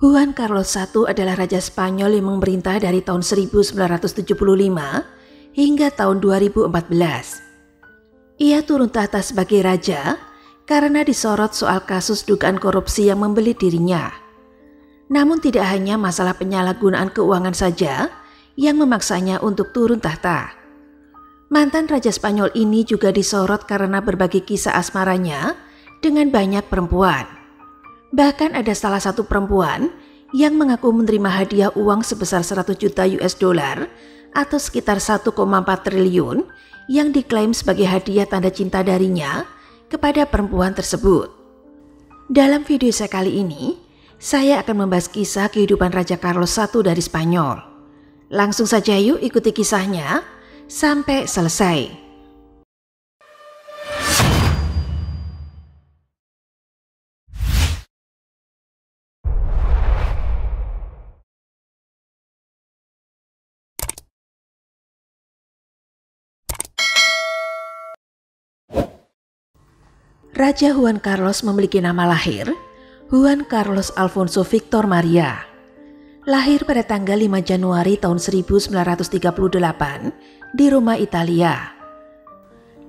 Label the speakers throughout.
Speaker 1: Juan Carlos I adalah Raja Spanyol yang memerintah dari tahun 1975 hingga tahun 2014. Ia turun tahta sebagai raja karena disorot soal kasus dugaan korupsi yang membelit dirinya. Namun tidak hanya masalah penyalahgunaan keuangan saja yang memaksanya untuk turun tahta. Mantan Raja Spanyol ini juga disorot karena berbagai kisah asmaranya dengan banyak perempuan. Bahkan ada salah satu perempuan yang mengaku menerima hadiah uang sebesar 100 juta US dollar atau sekitar 1,4 triliun yang diklaim sebagai hadiah tanda cinta darinya kepada perempuan tersebut. Dalam video saya kali ini, saya akan membahas kisah kehidupan Raja Carlos I dari Spanyol. Langsung saja yuk ikuti kisahnya sampai selesai. Raja Juan Carlos memiliki nama lahir Juan Carlos Alfonso Victor Maria. Lahir pada tanggal 5 Januari tahun 1938 di Roma, Italia.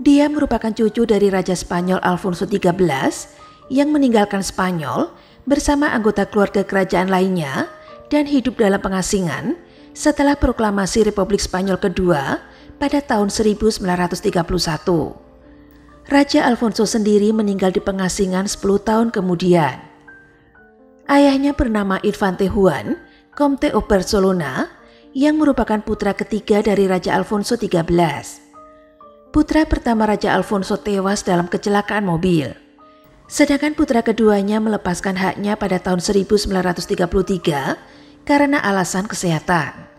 Speaker 1: Dia merupakan cucu dari Raja Spanyol Alfonso XIII yang meninggalkan Spanyol bersama anggota keluarga kerajaan lainnya dan hidup dalam pengasingan setelah proklamasi Republik Spanyol kedua pada tahun 1931. Raja Alfonso sendiri meninggal di pengasingan 10 tahun kemudian. Ayahnya bernama Infante Juan, Comte of Barcelona, yang merupakan putra ketiga dari Raja Alfonso XIII. Putra pertama Raja Alfonso tewas dalam kecelakaan mobil, sedangkan putra keduanya melepaskan haknya pada tahun 1933 karena alasan kesehatan.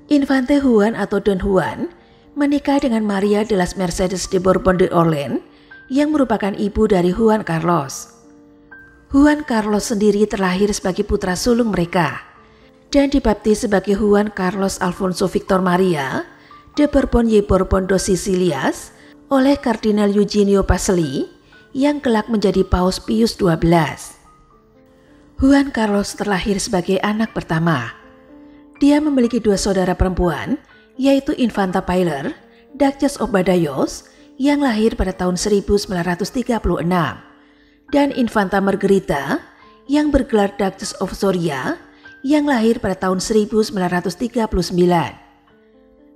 Speaker 1: Infante Juan atau Don Juan menikah dengan Maria de las Mercedes de Borbón de Orleans yang merupakan ibu dari Juan Carlos. Juan Carlos sendiri terlahir sebagai putra sulung mereka dan dibaptis sebagai Juan Carlos Alfonso Victor Maria de Borbón y Borbón dos Sicilias oleh Kardinal Eugenio Pacelli yang kelak menjadi Paus Pius XII. Juan Carlos terlahir sebagai anak pertama. Dia memiliki dua saudara perempuan, yaitu Infanta Pilar, Duchess of Badajoz yang lahir pada tahun 1936 dan Infanta Margarita yang bergelar Duchess of Soria yang lahir pada tahun 1939.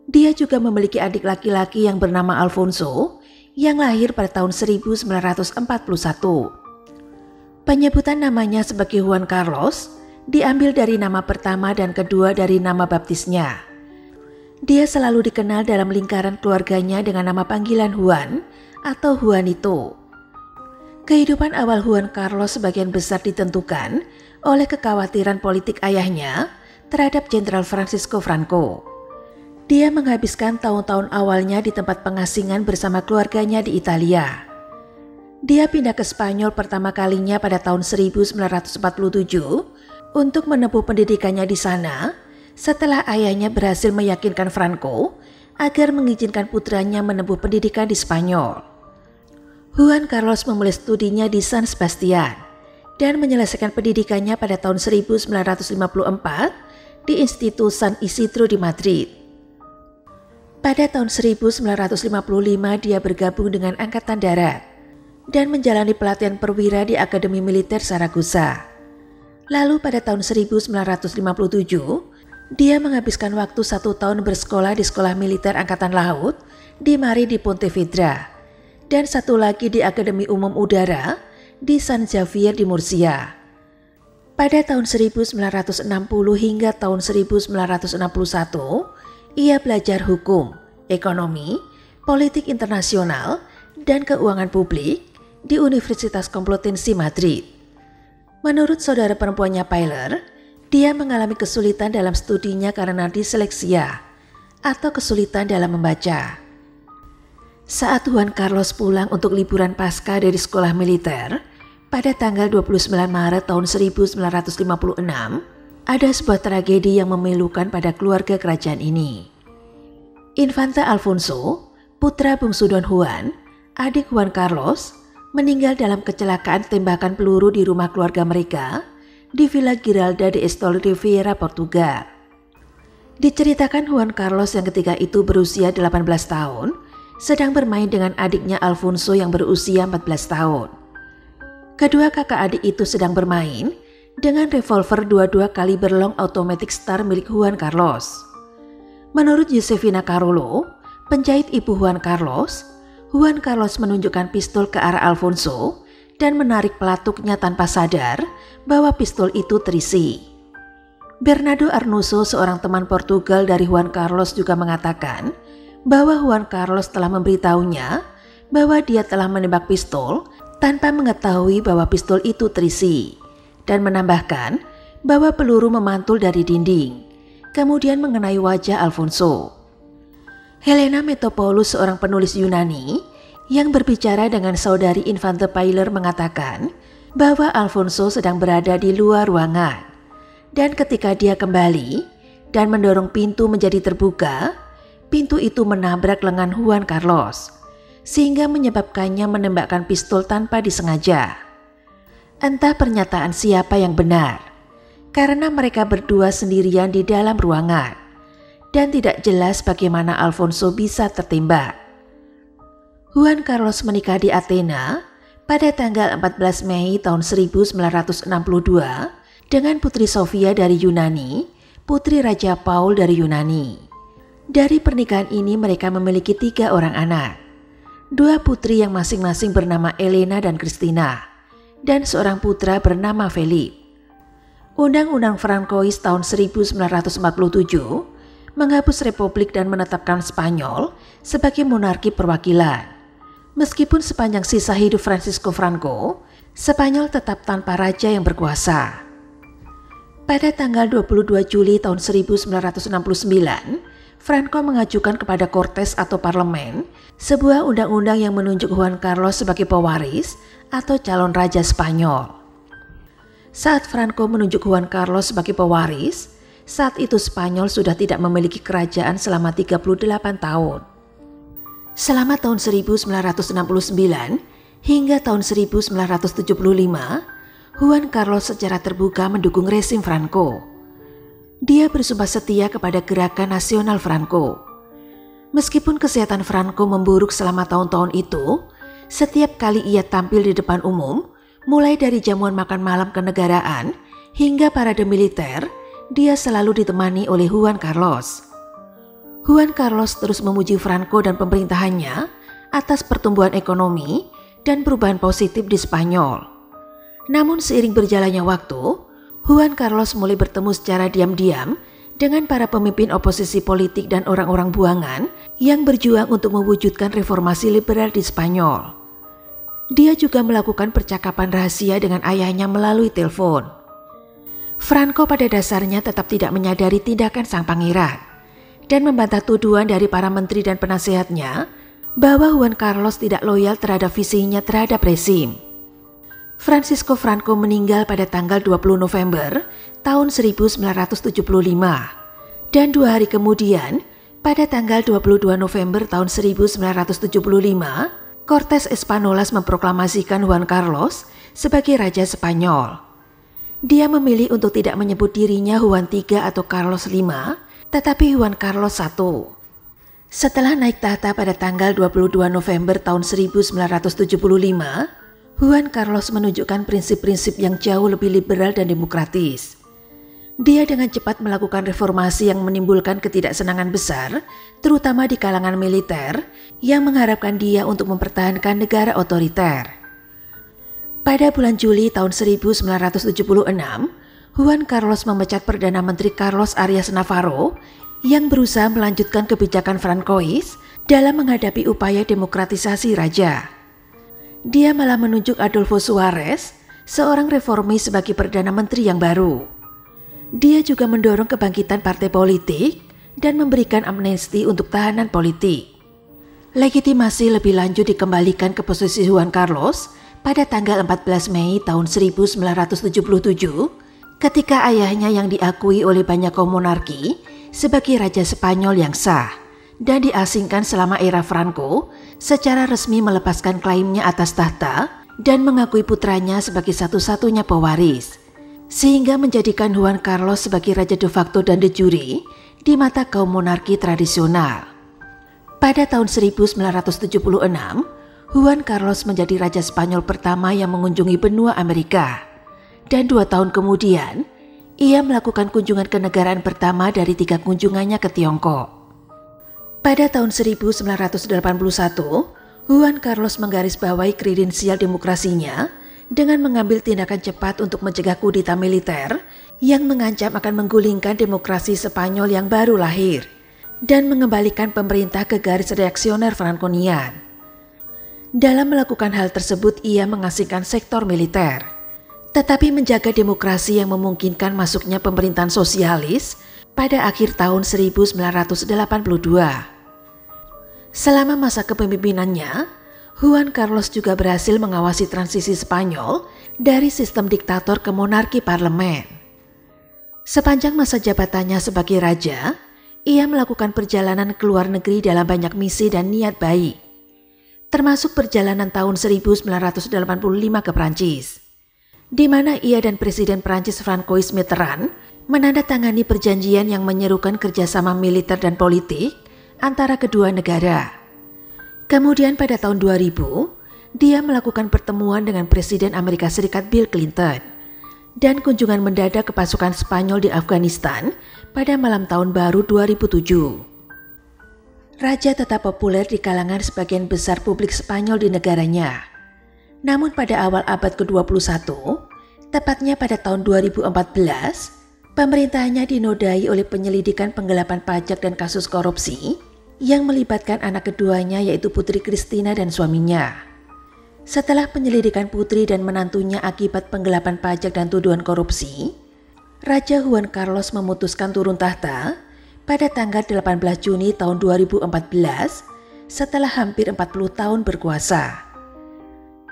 Speaker 1: Dia juga memiliki adik laki-laki yang bernama Alfonso yang lahir pada tahun 1941. Penyebutan namanya sebagai Juan Carlos diambil dari nama pertama dan kedua dari nama baptisnya. Dia selalu dikenal dalam lingkaran keluarganya dengan nama panggilan Juan atau Juanito. Kehidupan awal Juan Carlos sebagian besar ditentukan oleh kekhawatiran politik ayahnya terhadap Jenderal Francisco Franco. Dia menghabiskan tahun-tahun awalnya di tempat pengasingan bersama keluarganya di Italia. Dia pindah ke Spanyol pertama kalinya pada tahun 1947 untuk menempuh pendidikannya di sana setelah ayahnya berhasil meyakinkan Franco agar mengizinkan putranya menempuh pendidikan di Spanyol. Juan Carlos memulai studinya di San Sebastian dan menyelesaikan pendidikannya pada tahun 1954 di Institut San Isidro di Madrid. Pada tahun 1955 dia bergabung dengan Angkatan Darat dan menjalani pelatihan perwira di Akademi Militer Saragossa. Lalu pada tahun 1957 dia menghabiskan waktu 1 tahun bersekolah di Sekolah Militer Angkatan Laut di Mari di Pontevedra dan 1 lagi di Akademi Umum Udara di San Xavier di Murcia. Pada tahun 1960 hingga tahun 1961, ia belajar hukum, ekonomi, politik internasional, dan keuangan publik di Universitas Complutense Madrid. Menurut saudara perempuannya Pilar, dia mengalami kesulitan dalam studinya karena disleksia atau kesulitan dalam membaca. Saat Juan Carlos pulang untuk liburan Paskah dari sekolah militer pada tanggal 29 Maret tahun 1956, ada sebuah tragedi yang memilukan pada keluarga kerajaan ini. Infanta Alfonso, putra bungsu Don Juan, adik Juan Carlos, meninggal dalam kecelakaan tembakan peluru di rumah keluarga mereka di Villa Giralda de Estol Riviera, Portugal. Diceritakan Juan Carlos yang ketika itu berusia 18 tahun, sedang bermain dengan adiknya Alfonso yang berusia 14 tahun. Kedua kakak adik itu sedang bermain dengan revolver 22 kaliber long automatic Star milik Juan Carlos. Menurut Josefina Carollo, penjahit ibu Juan Carlos menunjukkan pistol ke arah Alfonso dan menarik pelatuknya tanpa sadar bahwa pistol itu terisi. Bernardo Arnuso, seorang teman Portugal dari Juan Carlos, juga mengatakan bahwa Juan Carlos telah memberitahunya bahwa dia telah menembak pistol tanpa mengetahui bahwa pistol itu terisi, dan menambahkan bahwa peluru memantul dari dinding, kemudian mengenai wajah Alfonso. Helena Metopoulos, seorang penulis Yunani yang berbicara dengan saudari Infante Pailer, mengatakan bahwa Alfonso sedang berada di luar ruangan. Dan ketika dia kembali dan mendorong pintu menjadi terbuka, pintu itu menabrak lengan Juan Carlos, sehingga menyebabkannya menembakkan pistol tanpa disengaja. Entah pernyataan siapa yang benar, karena mereka berdua sendirian di dalam ruangan, dan tidak jelas bagaimana Alfonso bisa tertembak. Juan Carlos menikah di Athena pada tanggal 14 Mei tahun 1962, dengan Putri Sofia dari Yunani, Putri Raja Paul dari Yunani. Dari pernikahan ini mereka memiliki 3 orang anak. 2 putri yang masing-masing bernama Elena dan Christina, dan seorang putra bernama Philip. Undang-Undang Francois tahun 1947 menghapus republik dan menetapkan Spanyol sebagai monarki perwakilan. Meskipun sepanjang sisa hidup Francisco Franco, Spanyol tetap tanpa raja yang berkuasa. Pada tanggal 22 Juli tahun 1969, Franco mengajukan kepada Cortes atau parlemen sebuah undang-undang yang menunjuk Juan Carlos sebagai pewaris atau calon raja Spanyol. Saat Franco menunjuk Juan Carlos sebagai pewaris, saat itu Spanyol sudah tidak memiliki kerajaan selama 38 tahun. Selama tahun 1969 hingga tahun 1975, Juan Carlos secara terbuka mendukung rezim Franco. Dia bersumpah setia kepada Gerakan Nasional Franco. Meskipun kesehatan Franco memburuk selama tahun-tahun itu, setiap kali ia tampil di depan umum, mulai dari jamuan makan malam kenegaraan hingga parade militer, dia selalu ditemani oleh Juan Carlos. Juan Carlos terus memuji Franco dan pemerintahannya atas pertumbuhan ekonomi dan perubahan positif di Spanyol. Namun seiring berjalannya waktu, Juan Carlos mulai bertemu secara diam-diam dengan para pemimpin oposisi politik dan orang-orang buangan yang berjuang untuk mewujudkan reformasi liberal di Spanyol. Dia juga melakukan percakapan rahasia dengan ayahnya melalui telepon. Franco pada dasarnya tetap tidak menyadari tindakan sang pangeran dan membantah tuduhan dari para menteri dan penasehatnya bahwa Juan Carlos tidak loyal terhadap visinya terhadap rezim. Francisco Franco meninggal pada tanggal 20 November tahun 1975 dan 2 hari kemudian pada tanggal 22 November tahun 1975 Cortes Españolas memproklamasikan Juan Carlos sebagai Raja Spanyol. Dia memilih untuk tidak menyebut dirinya Juan III atau Carlos V, tetapi Juan Carlos I. Setelah naik tahta pada tanggal 22 November tahun 1975, Juan Carlos menunjukkan prinsip-prinsip yang jauh lebih liberal dan demokratis. Dia dengan cepat melakukan reformasi yang menimbulkan ketidaksenangan besar, terutama di kalangan militer, yang mengharapkan dia untuk mempertahankan negara otoriter. Pada bulan Juli tahun 1976, Juan Carlos memecat Perdana Menteri Carlos Arias Navarro yang berusaha melanjutkan kebijakan Francois dalam menghadapi upaya demokratisasi raja. Dia malah menunjuk Adolfo Suarez, seorang reformis, sebagai Perdana Menteri yang baru. Dia juga mendorong kebangkitan partai politik dan memberikan amnesti untuk tahanan politik. Legitimasi lebih lanjut dikembalikan ke posisi Juan Carlos pada tanggal 14 Mei tahun 1977 ketika ayahnya yang diakui oleh banyak kaum monarki sebagai Raja Spanyol yang sah dan diasingkan selama era Franco, secara resmi melepaskan klaimnya atas tahta dan mengakui putranya sebagai satu-satunya pewaris. sehingga menjadikan Juan Carlos sebagai raja de facto dan de jure di mata kaum monarki tradisional. Pada tahun 1976, Juan Carlos menjadi raja Spanyol pertama yang mengunjungi benua Amerika, dan 2 tahun kemudian ia melakukan kunjungan kenegaraan pertama dari 3 kunjungannya ke Tiongkok. Pada tahun 1981, Juan Carlos menggarisbawahi kredensial demokrasinya dengan mengambil tindakan cepat untuk mencegah kudeta militer yang mengancam akan menggulingkan demokrasi Spanyol yang baru lahir dan mengembalikan pemerintah ke garis reaksioner Franconian. Dalam melakukan hal tersebut, ia mengasingkan sektor militer, tetapi menjaga demokrasi yang memungkinkan masuknya pemerintahan sosialis pada akhir tahun 1982. Selama masa kepemimpinannya, Juan Carlos juga berhasil mengawasi transisi Spanyol dari sistem diktator ke monarki parlemen. Sepanjang masa jabatannya sebagai raja, ia melakukan perjalanan ke luar negeri dalam banyak misi dan niat baik, termasuk perjalanan tahun 1985 ke Prancis, di mana ia dan Presiden Prancis Francois Mitterrand menandatangani perjanjian yang menyerukan kerjasama militer dan politik antara kedua negara. Kemudian pada tahun 2000, dia melakukan pertemuan dengan Presiden Amerika Serikat Bill Clinton dan kunjungan mendadak ke pasukan Spanyol di Afghanistan pada malam tahun baru 2007. Raja tetap populer di kalangan sebagian besar publik Spanyol di negaranya. Namun pada awal abad ke-21, tepatnya pada tahun 2014, pemerintahannya dinodai oleh penyelidikan penggelapan pajak dan kasus korupsi yang melibatkan anak keduanya yaitu Putri Cristina dan suaminya. Setelah penyelidikan putri dan menantunya akibat penggelapan pajak dan tuduhan korupsi, Raja Juan Carlos memutuskan turun tahta pada tanggal 18 Juni tahun 2014 setelah hampir 40 tahun berkuasa.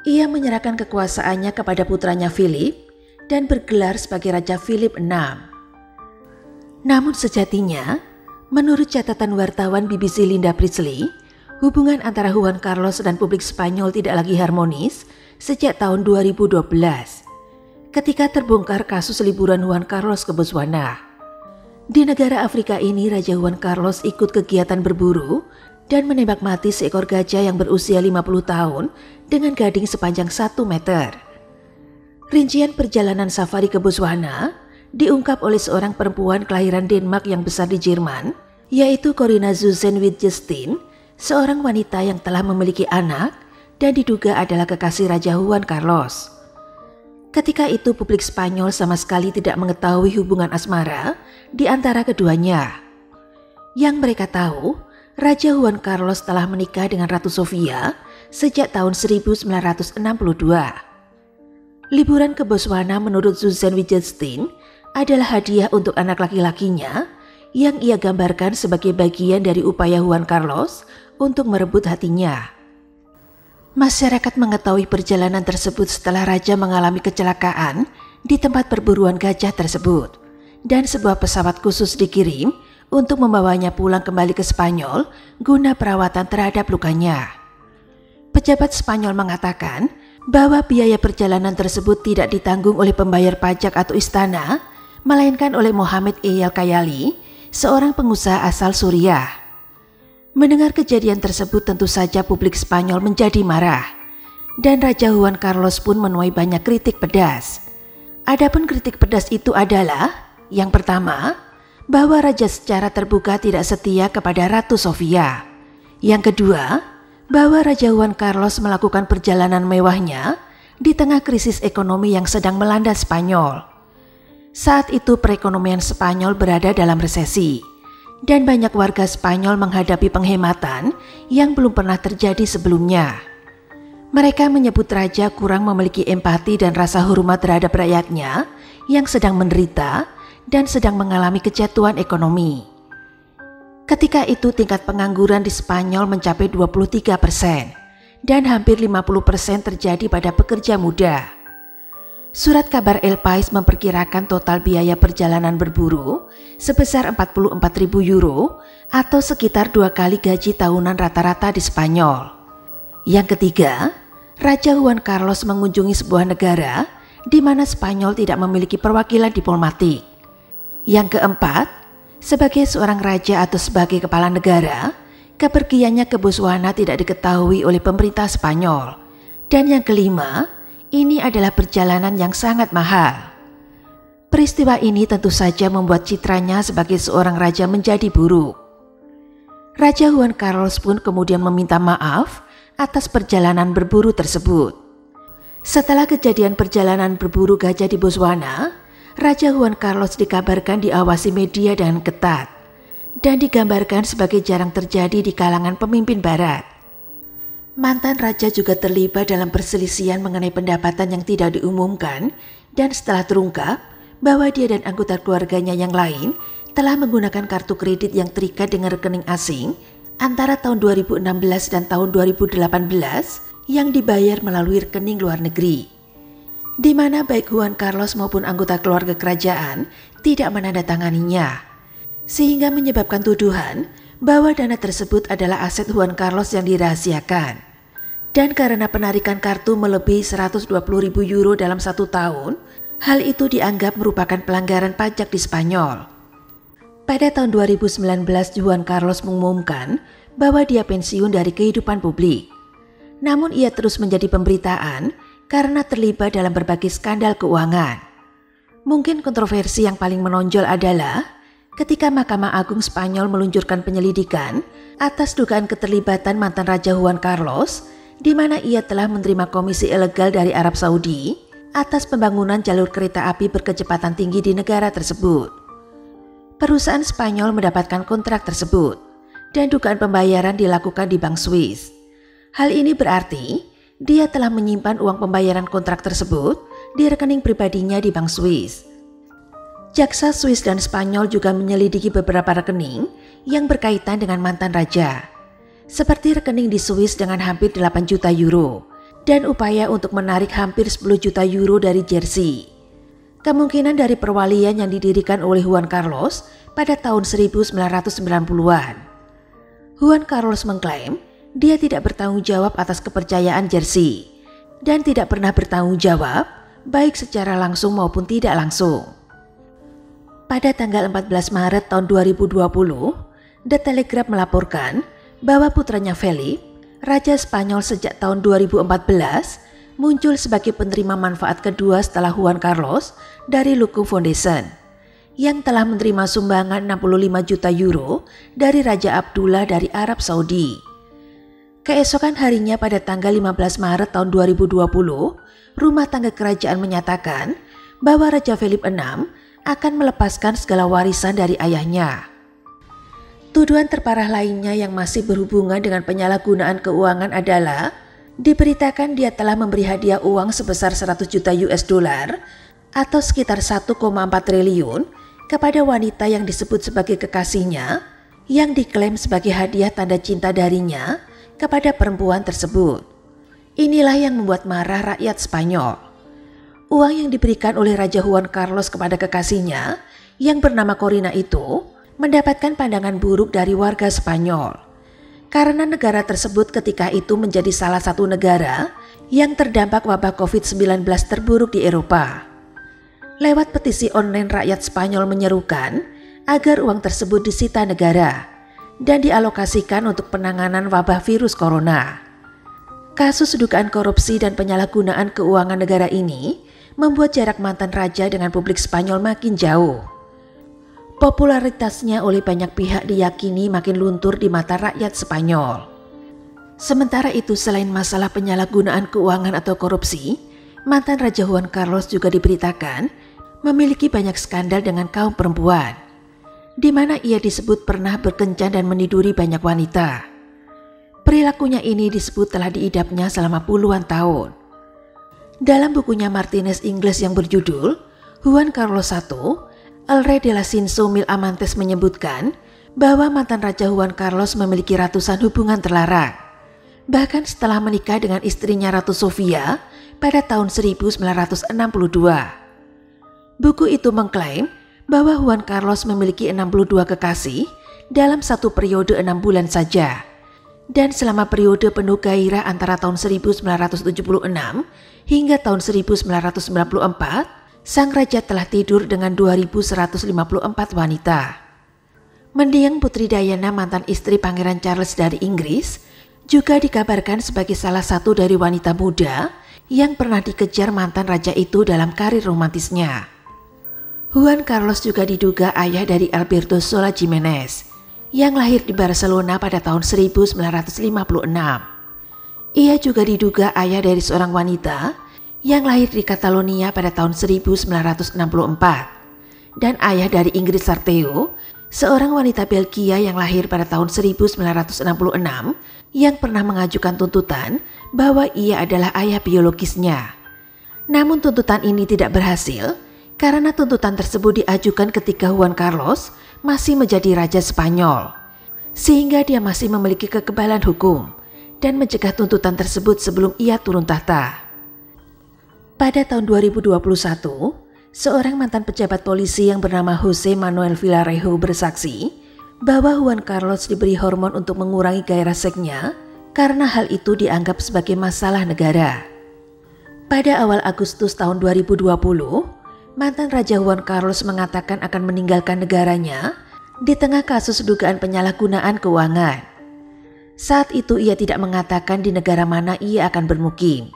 Speaker 1: Ia menyerahkan kekuasaannya kepada putranya Philip dan bergelar sebagai Raja Philip VI. Namun sejatinya, menurut catatan wartawan BBC Linda Priestley, hubungan antara Juan Carlos dan publik Spanyol tidak lagi harmonis sejak tahun 2012, ketika terbongkar kasus liburan Juan Carlos ke Botswana. Di negara Afrika ini, Raja Juan Carlos ikut kegiatan berburu dan menembak mati seekor gajah yang berusia 50 tahun dengan gading sepanjang 1 meter. Rincian perjalanan safari ke Botswana diungkap oleh seorang perempuan kelahiran Denmark yang besar di Jerman, yaitu Corina Susan Wittgenstein, seorang wanita yang telah memiliki anak dan diduga adalah kekasih Raja Juan Carlos. Ketika itu publik Spanyol sama sekali tidak mengetahui hubungan asmara di antara keduanya. Yang mereka tahu, Raja Juan Carlos telah menikah dengan Ratu Sofia sejak tahun 1962. Liburan ke Botswana menurut Susan Wittgenstein adalah hadiah untuk anak laki-lakinya yang ia gambarkan sebagai bagian dari upaya Juan Carlos untuk merebut hatinya. Masyarakat mengetahui perjalanan tersebut setelah raja mengalami kecelakaan di tempat perburuan gajah tersebut, dan sebuah pesawat khusus dikirim untuk membawanya pulang kembali ke Spanyol guna perawatan terhadap lukanya. Pejabat Spanyol mengatakan bahwa biaya perjalanan tersebut tidak ditanggung oleh pembayar pajak atau istana, melainkan oleh Mohamed Eyal Kayali, seorang pengusaha asal Suriah. Mendengar kejadian tersebut tentu saja publik Spanyol menjadi marah, dan Raja Juan Carlos pun menuai banyak kritik pedas. Adapun kritik pedas itu adalah, yang pertama, bahwa raja secara terbuka tidak setia kepada Ratu Sofia. Yang kedua, bahwa Raja Juan Carlos melakukan perjalanan mewahnya di tengah krisis ekonomi yang sedang melanda Spanyol. Saat itu perekonomian Spanyol berada dalam resesi, dan banyak warga Spanyol menghadapi penghematan yang belum pernah terjadi sebelumnya. Mereka menyebut raja kurang memiliki empati dan rasa hormat terhadap rakyatnya yang sedang menderita dan sedang mengalami kejatuhan ekonomi. Ketika itu tingkat pengangguran di Spanyol mencapai 23% dan hampir 50% terjadi pada pekerja muda. Surat kabar El Pais memperkirakan total biaya perjalanan berburu sebesar 44.000 euro atau sekitar 2 kali gaji tahunan rata-rata di Spanyol. Yang ketiga, Raja Juan Carlos mengunjungi sebuah negara di mana Spanyol tidak memiliki perwakilan diplomatik. Yang keempat, sebagai seorang raja atau sebagai kepala negara, kepergiannya ke Botswana tidak diketahui oleh pemerintah Spanyol. Dan yang kelima, ini adalah perjalanan yang sangat mahal. Peristiwa ini tentu saja membuat citranya sebagai seorang raja menjadi buruk. Raja Juan Carlos pun kemudian meminta maaf atas perjalanan berburu tersebut. Setelah kejadian perjalanan berburu gajah di Botswana, Raja Juan Carlos dikabarkan diawasi media dengan ketat dan digambarkan sebagai jarang terjadi di kalangan pemimpin barat. Mantan raja juga terlibat dalam perselisihan mengenai pendapatan yang tidak diumumkan, dan setelah terungkap bahwa dia dan anggota keluarganya yang lain telah menggunakan kartu kredit yang terikat dengan rekening asing antara tahun 2016 dan tahun 2018 yang dibayar melalui rekening luar negeri, di mana baik Juan Carlos maupun anggota keluarga kerajaan tidak menandatanganinya, sehingga menyebabkan tuduhan bahwa dana tersebut adalah aset Juan Carlos yang dirahasiakan. Dan karena penarikan kartu melebihi 120.000 euro dalam 1 tahun, hal itu dianggap merupakan pelanggaran pajak di Spanyol. Pada tahun 2019, Juan Carlos mengumumkan bahwa dia pensiun dari kehidupan publik. Namun ia terus menjadi pemberitaan karena terlibat dalam berbagai skandal keuangan. Mungkin kontroversi yang paling menonjol adalah ketika Mahkamah Agung Spanyol meluncurkan penyelidikan atas dugaan keterlibatan mantan Raja Juan Carlos, di mana ia telah menerima komisi ilegal dari Arab Saudi atas pembangunan jalur kereta api berkecepatan tinggi di negara tersebut. Perusahaan Spanyol mendapatkan kontrak tersebut dan dugaan pembayaran dilakukan di Bank Swiss. Hal ini berarti dia telah menyimpan uang pembayaran kontrak tersebut di rekening pribadinya di Bank Swiss. Jaksa Swiss dan Spanyol juga menyelidiki beberapa rekening yang berkaitan dengan mantan raja, seperti rekening di Swiss dengan hampir 8 juta euro dan upaya untuk menarik hampir 10 juta euro dari Jersey. Kemungkinan dari perwalian yang didirikan oleh Juan Carlos pada tahun 1990-an. Juan Carlos mengklaim dia tidak bertanggung jawab atas kepercayaan Jersey dan tidak pernah bertanggung jawab baik secara langsung maupun tidak langsung. Pada tanggal 14 Maret tahun 2020, The Telegraph melaporkan bahwa putranya Felipe, Raja Spanyol sejak tahun 2014, muncul sebagai penerima manfaat kedua setelah Juan Carlos dari Lucu Foundation, yang telah menerima sumbangan 65 juta euro dari Raja Abdullah dari Arab Saudi. Keesokan harinya pada tanggal 15 Maret tahun 2020, rumah tangga kerajaan menyatakan bahwa Raja Philip VI akan melepaskan segala warisan dari ayahnya. Tuduhan terparah lainnya yang masih berhubungan dengan penyalahgunaan keuangan adalah diberitakan dia telah memberi hadiah uang sebesar 100 juta US dollar atau sekitar 1,4 triliun kepada wanita yang disebut sebagai kekasihnya yang diklaim sebagai hadiah tanda cinta darinya kepada perempuan tersebut. Inilah yang membuat marah rakyat Spanyol. Uang yang diberikan oleh Raja Juan Carlos kepada kekasihnya yang bernama Corina itu mendapatkan pandangan buruk dari warga Spanyol karena negara tersebut ketika itu menjadi salah satu negara yang terdampak wabah COVID-19 terburuk di Eropa. Lewat petisi online, rakyat Spanyol menyerukan agar uang tersebut disita negara dan dialokasikan untuk penanganan wabah virus corona. Kasus dugaan korupsi dan penyalahgunaan keuangan negara ini membuat jarak mantan raja dengan publik Spanyol makin jauh. Popularitasnya oleh banyak pihak diyakini makin luntur di mata rakyat Spanyol. Sementara itu, selain masalah penyalahgunaan keuangan atau korupsi, mantan Raja Juan Carlos juga diberitakan memiliki banyak skandal dengan kaum perempuan, di mana ia disebut pernah berkencan dan meniduri banyak wanita. Perilakunya ini disebut telah diidapnya selama puluhan tahun. Dalam bukunya Martínez Ingles yang berjudul Juan Carlos I, El Rey de las Cinco Mil Amantes menyebutkan bahwa mantan Raja Juan Carlos memiliki ratusan hubungan terlarang, bahkan setelah menikah dengan istrinya Ratu Sofia pada tahun 1962. Buku itu mengklaim bahwa Juan Carlos memiliki 62 kekasih dalam satu periode 6 bulan saja, Dan selama periode penuh gairah antara tahun 1976 hingga tahun 1994, sang raja telah tidur dengan 2.154 wanita. Mendiang Putri Diana, mantan istri Pangeran Charles dari Inggris, juga dikabarkan sebagai salah satu dari wanita muda yang pernah dikejar mantan raja itu dalam karir romantisnya. Juan Carlos juga diduga ayah dari Alberto Sola Jimenez yang lahir di Barcelona pada tahun 1956. Ia juga diduga ayah dari seorang wanita yang lahir di Catalonia pada tahun 1964 dan ayah dari Ingrid Sarteo, seorang wanita Belgia yang lahir pada tahun 1966 yang pernah mengajukan tuntutan bahwa ia adalah ayah biologisnya. Namun tuntutan ini tidak berhasil karena tuntutan tersebut diajukan ketika Juan Carlos masih menjadi Raja Spanyol, sehingga dia masih memiliki kekebalan hukum dan mencegah tuntutan tersebut sebelum ia turun tahta. Pada tahun 2021, seorang mantan pejabat polisi yang bernama Jose Manuel Villarejo bersaksi bahwa Juan Carlos diberi hormon untuk mengurangi gairah seksnya karena hal itu dianggap sebagai masalah negara. Pada awal Agustus tahun 2020, mantan Raja Juan Carlos mengatakan akan meninggalkan negaranya di tengah kasus dugaan penyalahgunaan keuangan. Saat itu ia tidak mengatakan di negara mana ia akan bermukim.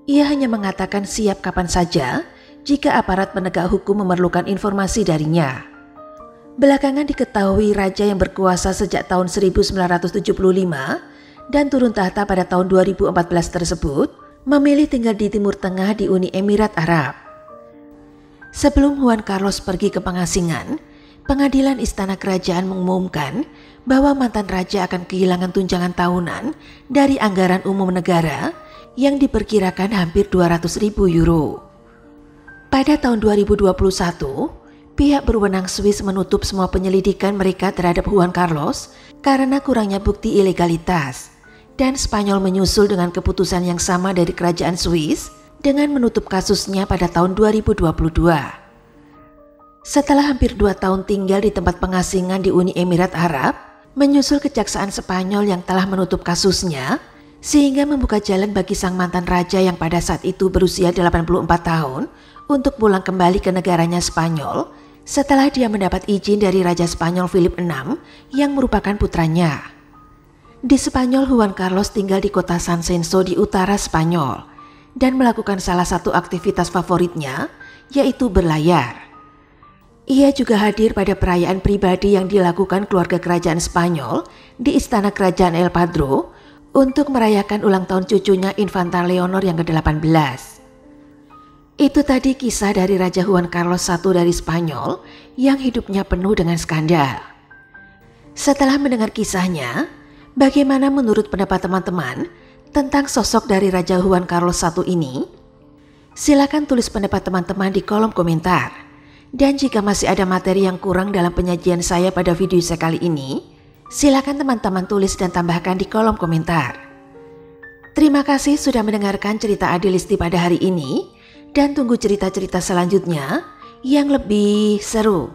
Speaker 1: Ia hanya mengatakan siap kapan saja jika aparat penegak hukum memerlukan informasi darinya. Belakangan diketahui raja yang berkuasa sejak tahun 1975 dan turun tahta pada tahun 2014 tersebut memilih tinggal di Timur Tengah di Uni Emirat Arab. Sebelum Juan Carlos pergi ke pengasingan, pengadilan Istana Kerajaan mengumumkan bahwa mantan raja akan kehilangan tunjangan tahunan dari anggaran umum negara yang diperkirakan hampir 200.000 euro. Pada tahun 2021, pihak berwenang Swiss menutup semua penyelidikan mereka terhadap Juan Carlos karena kurangnya bukti ilegalitas, dan Spanyol menyusul dengan keputusan yang sama dari kerajaan Swiss dengan menutup kasusnya pada tahun 2022. Setelah hampir 2 tahun tinggal di tempat pengasingan di Uni Emirat Arab, menyusul kejaksaan Spanyol yang telah menutup kasusnya, sehingga membuka jalan bagi sang mantan raja yang pada saat itu berusia 84 tahun untuk pulang kembali ke negaranya Spanyol setelah dia mendapat izin dari Raja Spanyol Philip VI yang merupakan putranya. Di Spanyol, Juan Carlos tinggal di kota San Censo di utara Spanyol dan melakukan salah satu aktivitas favoritnya, yaitu berlayar. Ia juga hadir pada perayaan pribadi yang dilakukan keluarga kerajaan Spanyol di Istana Kerajaan El Padro untuk merayakan ulang tahun cucunya Infanta Leonor yang ke-18. Itu tadi kisah dari Raja Juan Carlos I dari Spanyol yang hidupnya penuh dengan skandal. Setelah mendengar kisahnya, bagaimana menurut pendapat teman-teman tentang sosok dari Raja Juan Carlos I ini? Silakan tulis pendapat teman-teman di kolom komentar. Dan jika masih ada materi yang kurang dalam penyajian saya pada video saya kali ini, silakan teman-teman tulis dan tambahkan di kolom komentar. Terima kasih sudah mendengarkan cerita Adelisti pada hari ini, dan tunggu cerita-cerita selanjutnya yang lebih seru.